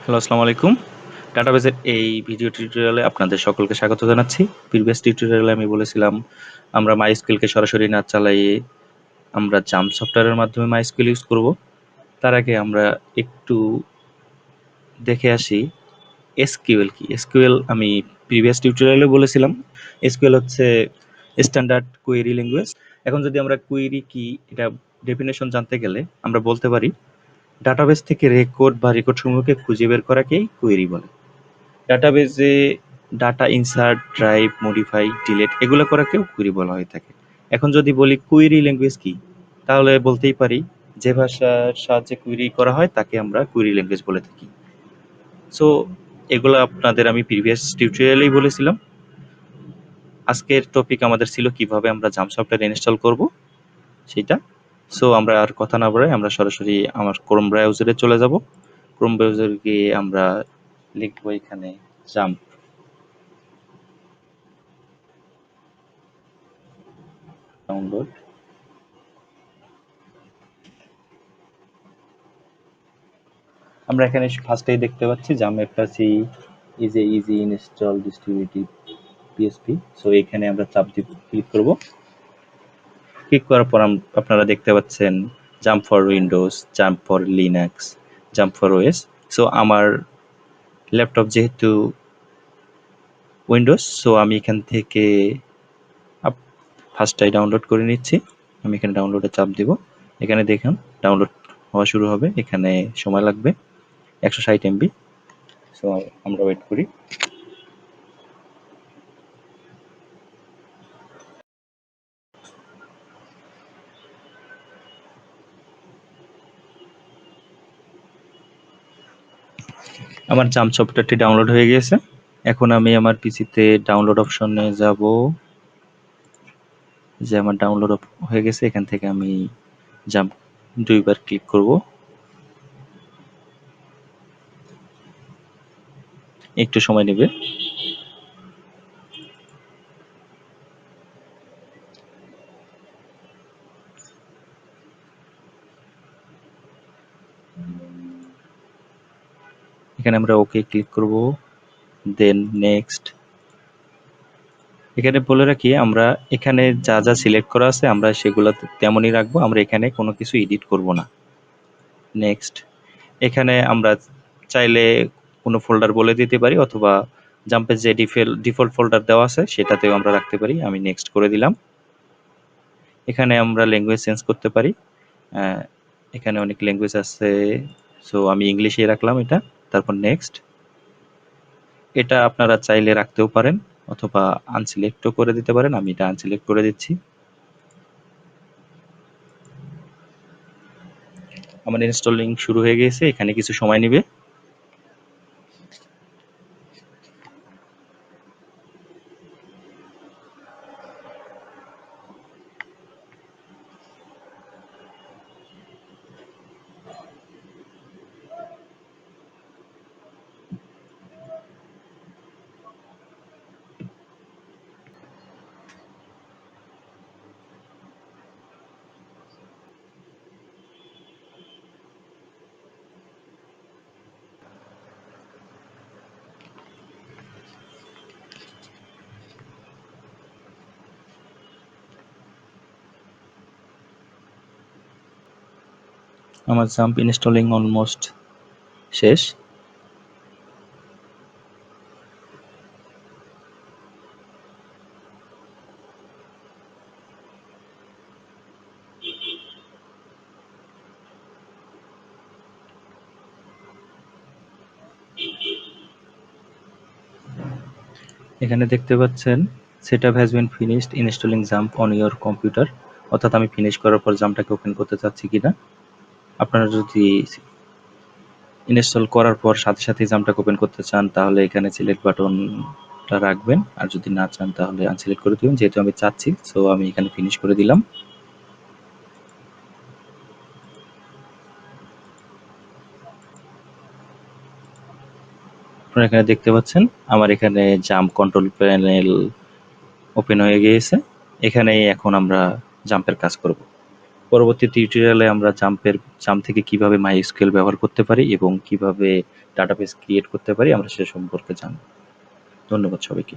Hello, আসসালামু আলাইকুম। ডাটাবেসের এই ভিডিও টিউটোরিয়ালে আপনাদের সকলকে স্বাগত জানাচ্ছি। প্রিভিয়াস টিউটোরিয়ালে আমি বলেছিলাম আমরা MySQL কে সরাসরি না চালিয়ে আমরা জাম্প সফটওয়্যারের মাধ্যমে MySQL ইউজ করব। তার আগে আমরা একটু দেখে আসি SQL কি। SQL আমি প্রিভিয়াস টিউটোরিয়ালে বলেছিলাম SQL হচ্ছে স্ট্যান্ডার্ড কোয়েরি ল্যাঙ্গুয়েজ। এখন যদি আমরা কোয়েরি কি এটা ডেফিনেশন জানতে গেলে আমরা বলতে পারি ডাটাবেস থেকে রেকর্ড বা রেকর্ড সমূহকে খুঁজে বের করাকেই কোয়েরি বলে। ডাটাবেজে data insert, drive, modify, delete এগুলো করাকেও কুয়েরি বলা হয়ে থাকে। এখন যদি বলি কুয়েরি ল্যাঙ্গুয়েজ কি, তাহলে বলতেই পারি যে ভাষার সাহায্যে কুয়েরি করা হয় তাকে আমরা কুয়েরি ল্যাঙ্গুয়েজ বলে থাকি। সো এগুলো আপনাদের আমি প্রিভিয়াস টিউটোরিয়ালেই বলেছিলাম। আজকের টপিক আমাদের ছিল কিভাবে আমরা জাম্প সফটওয়্যার ইনস্টল করব সেটা। সো আমরা আর কথা না বাড়াই আমরা সরাসরি আমার ক্রোম ব্রাউজারে চলে যাব। ক্রোম ব্রাউজারে গিয়ে আমরা লিখব এখানে জাম্প ডাউনলোড। আমরা এখানে ফার্স্টেই দেখতে পাচ্ছি XAMPP is a easy install distributive PSP. So এখানে আমরা চাপ দিয়ে ক্লিক করব। ক্লিক করার পর আপনারা দেখতে পাচ্ছেন jump for Windows, jump for Linux, jump for OS. So আমার ল্যাপটপ যেহেতু উইন্ডোজ, সো আমি এখান থেকে ফার্স্টটাই ডাউনলোড করে নিচ্ছি। আমি এখানে ডাউনলোডে চাপ দিব। এখানে দেখুন ডাউনলোড হওয়া শুরু হবে। এখানে সময় লাগবে 160 এমবি। সো আমরা ওয়েট করি। আমার জাম্প সফটওয়্যারটি ডাউনলোড হয়ে গিয়েছে। এখন আমি আমার পিসিতে ডাউনলোড অপশনে যাব। যে আমার ডাউনলোড হয়ে গেছে, এখান থেকে আমি জাম্প দুইবার ক্লিক করব। একটু সময় নেবে। এখানে আমরা ওকে ক্লিক করব, দেন নেক্সট। এখানে বলে রাখি আমরা এখানে যা যা সিলেক্ট করা আছে আমরা সেগুলো তেমনই রাখবো। আমরা এখানে কোনো কিছু এডিট করব না। নেক্সট। এখানে আমরা চাইলে কোনো ফোল্ডার বলে দিতে পারি অথবা জাম্পের যে ডিফল্ট ফোল্ডার দেওয়া আছে সেটাতেও আমরা রাখতে পারি। আমি নেক্সট করে দিলাম। এখানে আমরা ল্যাঙ্গুয়েজ চেঞ্জ করতে পারি। এখানে অনেক ল্যাঙ্গুয়েজ আছে, সো আমি ইংলিশে রাখলাম এটা। তারপর নেক্সট। এটা আপনারা চাইলে রাখতেও পারেন অথবা আনসিলেক্টও করে দিতে পারেন। আমি এটা আনসিলেক্ট করে দিচ্ছি। আমার ইনস্টলিং শুরু হয়ে গেছে। এখানে কিছু সময় নেবে। আমার জাম্প ইনস্টলিং অলমোস্ট শেষ। এখানে দেখতে পাচ্ছেন setup has been finished installing jump on your computer. অর্থাৎ আমি ফিনিশ করার পর জাম্পটাকে ওপেন করতে চাচ্ছি কিনা। আপনারা যদি ইনস্টল করার পর সাথে সাথে জাম্পটাকে ওপেন করতে চান তাহলে এখানে সিলেক্ট বাটনটা রাখবেন, আর যদি না চান তাহলে আনসিলেক্ট করে দিবেন। যেহেতু আমি চাচ্ছি, সো আমি এখানে ফিনিশ করে দিলাম। আপনারা এখানে দেখতে পাচ্ছেন আমার এখানে জাম্প কন্ট্রোল প্যানেল ওপেন হয়ে গিয়েছে। এখানেই এখন আমরা জাম্পের কাজ করব। পরবর্তী টিউটোরিয়ালে আমরা জাম্প থেকে কিভাবে মাইস্কুয়েল ব্যবহার করতে পারি এবং কিভাবে ডাটাবেস ক্রিয়েট করতে পারি আমরা সে সম্পর্কে জানব। ধন্যবাদ সবাইকে।